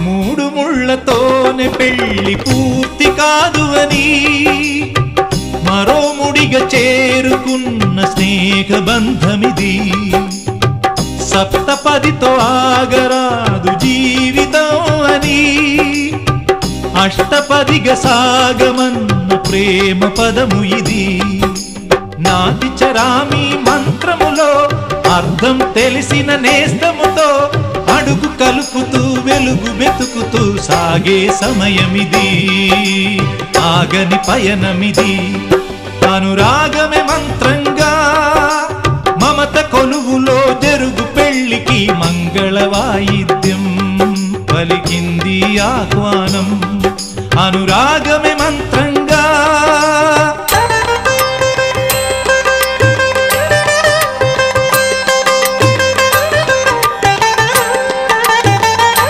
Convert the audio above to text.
మూడు ముళ్ళతోనే పెళ్లి పూర్తి కాదు అని మరో ముడిగా చేరుకున్న స్నేహ బంధమిది. సప్తపదితో ఆగరాదు జీవితం అని అష్టపదిగా సాగమన్న ప్రేమ పదము ఇది. నాటి చరామి మంత్రములో అర్థం తెలిసిన నేస్తముతో అడుగు కలుపుతూ వెలుగు వెతుకుతూ సాగే సమయమిది. ఆగని పయనమిది. అనురాగమే మంత్రంగా మమత కొలువులో జరుగు పెళ్లికి మంగళ వాయిద్యం పలికింది ఆహ్వానం. అనురాగమే మంత్రం